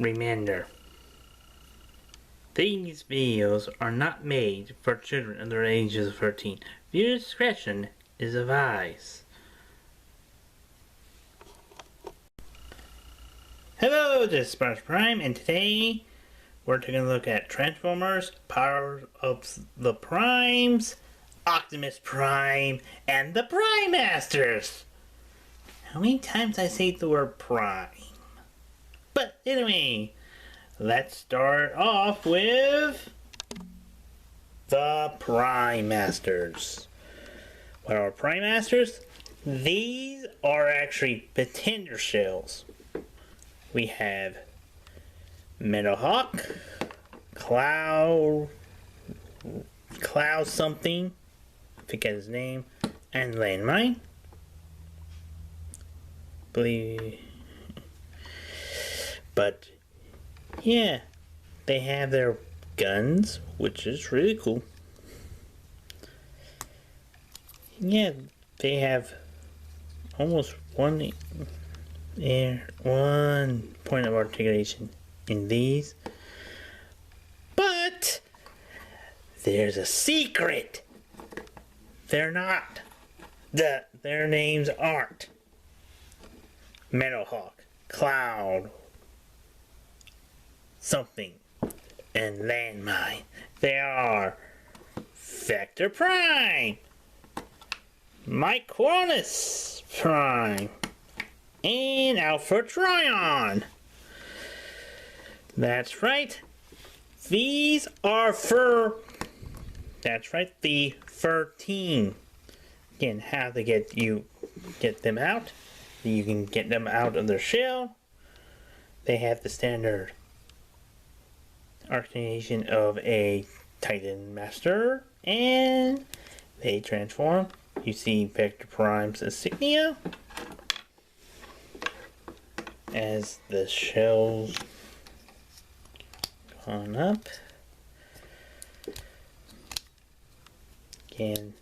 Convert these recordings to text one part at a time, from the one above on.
Reminder. These videos are not made for children under the ages of 13. Viewer discretion is advised. Hello, this is Optimus Prime, and today we're taking a look at Transformers, Power of the Primes, Optimus Prime, and the Prime Masters. How many times I say the word Prime? But anyway, let's start off with the Prime Masters. What are Prime Masters? These are actually pretender shells. We have Metal Hawk, Cloud something, I forget his name, and Landmine. But yeah, they have their guns, which is really cool. Yeah, they have almost one point of articulation in these, but there's a secret. Their names aren't Metal Hawk, Cloud something, and Landmine. They are Vector Prime, Optimus Prime, and Alpha Trion. That's right. These are the 13. Again, how to get them out. You can get them out of their shell. They have the standard articulation of a Titan Master, and they transform. You see Vector Prime's insignia as the shells gone up. Again,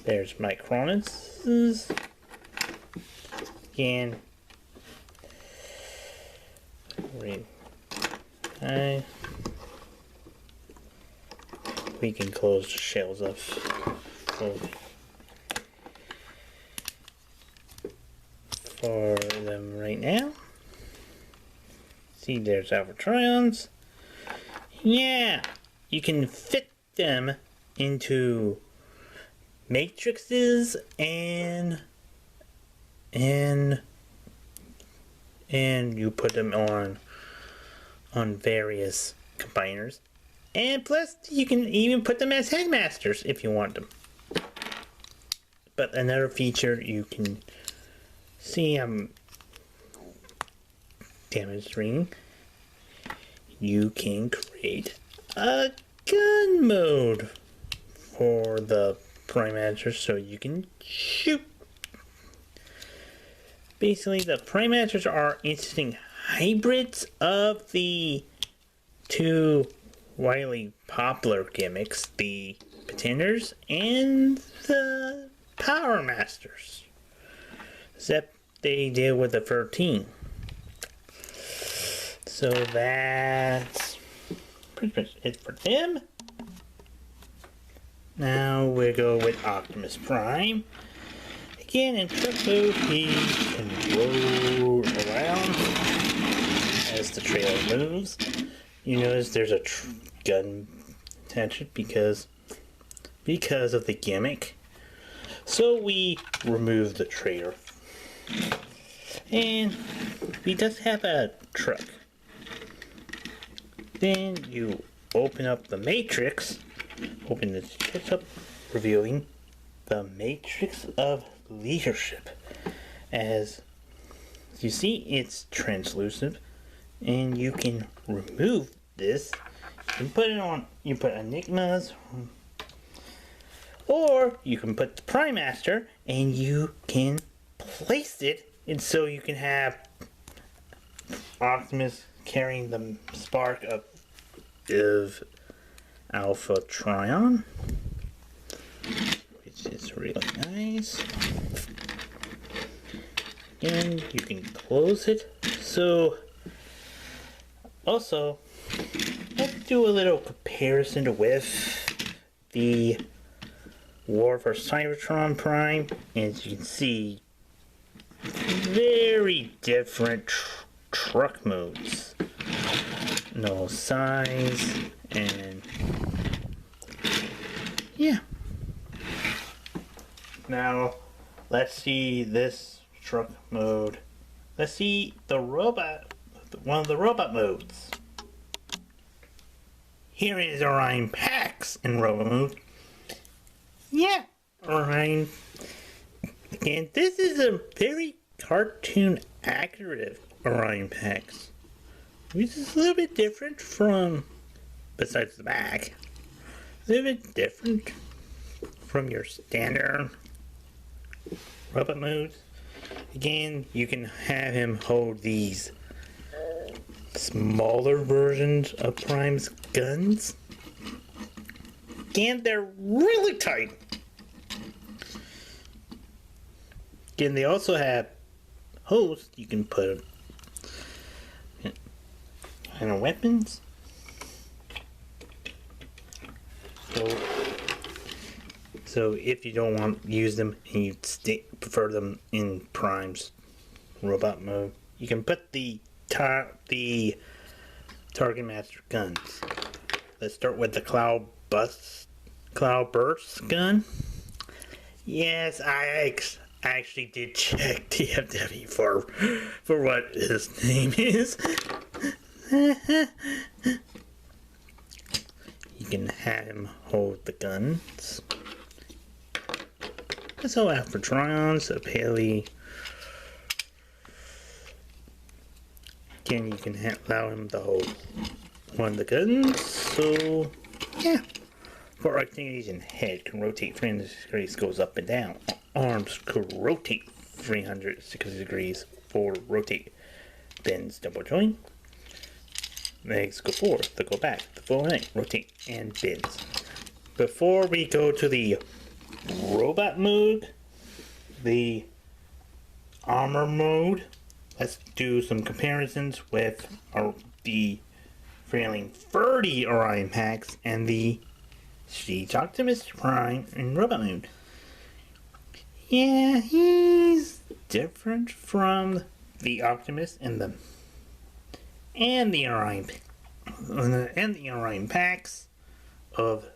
there's Micronus. Again, we can close the shells up for them right now. See, there's Alpha Trions. Yeah, you can fit them into matrices and you put them on various combiners, and plus you can even put them as headmasters if you want them. But another feature you can see, damaged ring, you can create a gun mode for the Prime Masters so you can shoot. Basically, the Prime Masters are interesting hybrids of the two widely popular gimmicks, the Pretenders and the Power Masters. Except they deal with the 13. So that's pretty much it for them. Now we go with Optimus Prime. Again, in truck mode, he can roll around as the trailer moves. You notice there's a gun attached because of the gimmick. So we remove the trailer. And he does have a truck. Then you open up the matrix. Open the chest up, revealing the matrix of leadership. As you see, it's translucent, and you can remove this. You can put it on. You put Enigmas, or you can put the Prime Master, and you can place it, and so you can have Optimus carrying the spark of Alpha Trion, which is really nice. Again, you can close it So, also, let's do a little comparison with the War for Cybertron Prime. As you can see, very different truck modes. No size, and yeah. Now, let's see this truck mode. Let's see the robot, one of the robot modes. Here is Orion Pax in robot mode. Yeah, Orion. And this is a very cartoon accurate Orion Pax. Which is a little bit different from, besides the back, a little bit different from your standard robot modes. Again, you can have him hold these smaller versions of Prime's guns. Again, they're really tight. Again, they also have hosts you can put and weapons. So if you don't want to use them and you prefer them in Prime's robot mode, you can put the Target Master guns. Let's start with the Cloud Burst gun. Yes, I actually did check TFW for what his name is. You can have him hold the guns. So after Trons, a Paley. Again, you can allow him to hold one of the guns. So yeah. For activities, and head can rotate 360 degrees, goes up and down. Arms could rotate 360 degrees, forward rotate. Bends double joint. Legs go forward, they go back, the full length, rotate, and bends. Before we go to the robot mode, the armor mode, let's do some comparisons with the Failing 30 Orion Pax and the Optimus Prime in robot mode. Yeah, he's different from the Optimus and the Orion Pax of.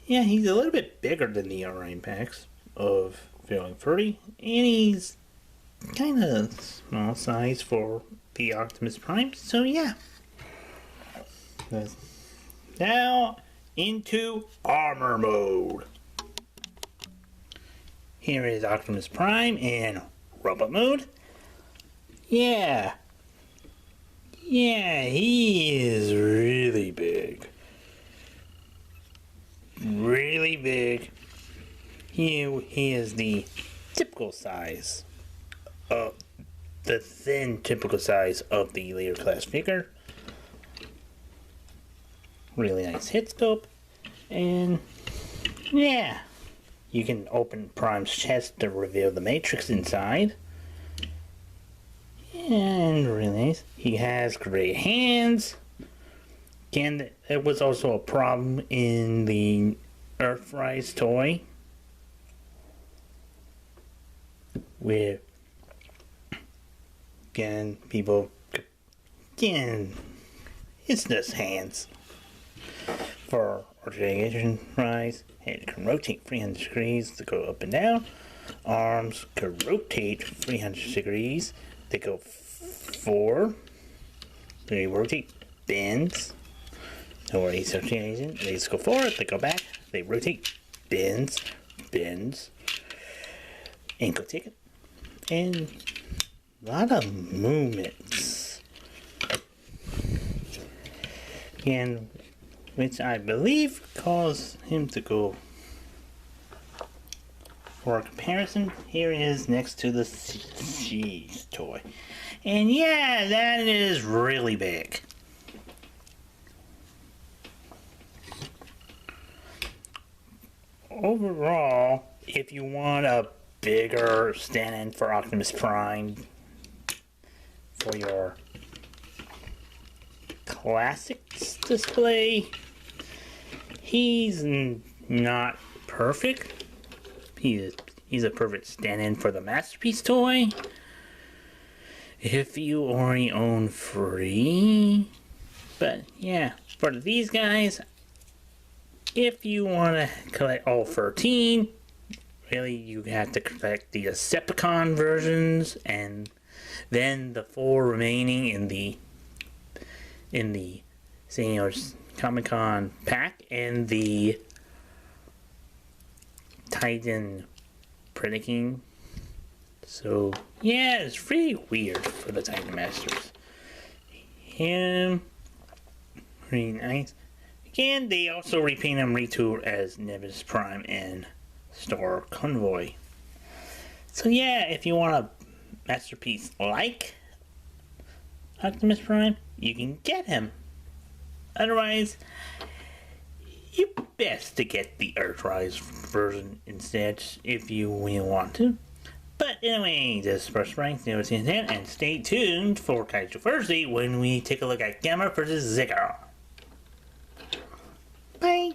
Yeah, he's a little bit bigger than the Orion Pax of Failing 30, and he's kind of small size for the Optimus Prime. So yeah. Now into armor mode. Here is Optimus Prime in robot mode. Yeah, he is really big. Really big. He is the typical size of the thin typical size of the later class figure. Really nice hit scope, and yeah, you can open Prime's chest to reveal the matrix inside. And really nice. He has great hands. Again, there was also a problem in the Earthrise toy with it's just hands. For rotation rise, head can rotate 300 degrees to go up and down. Arms can rotate 300 degrees. They go forward. They rotate, bends. No worries, rotation. They just go forward. They go back. They rotate, bends, ankle ticket, and a lot of movements. And which I believe caused him to go. For a comparison, here it is next to the Cheese toy. And yeah, that is really big. Overall, if you want a bigger stand-in for Optimus Prime, for your classics display. He's not perfect. He's a perfect stand-in for the Masterpiece toy. If you already own 3. But yeah, for these guys, if you want to collect all 13, really you have to collect the Decepticon versions and then the 4 remaining in the San Diego Comic-Con pack and the Titan Predaking. So yeah, it's really weird for the Titan Masters. Him, really nice. Again, they also repaint him retool as Optimus Prime and Star Convoy. So yeah, if you want a masterpiece like Optimus Prime, you can get him. Otherwise, you best to get the Earthrise version instead if you really want to. But anyway, this is Spiderus Prime, and stay tuned for Kaiju Thursday when we take a look at Gamma vs. Ziggurar. Bye!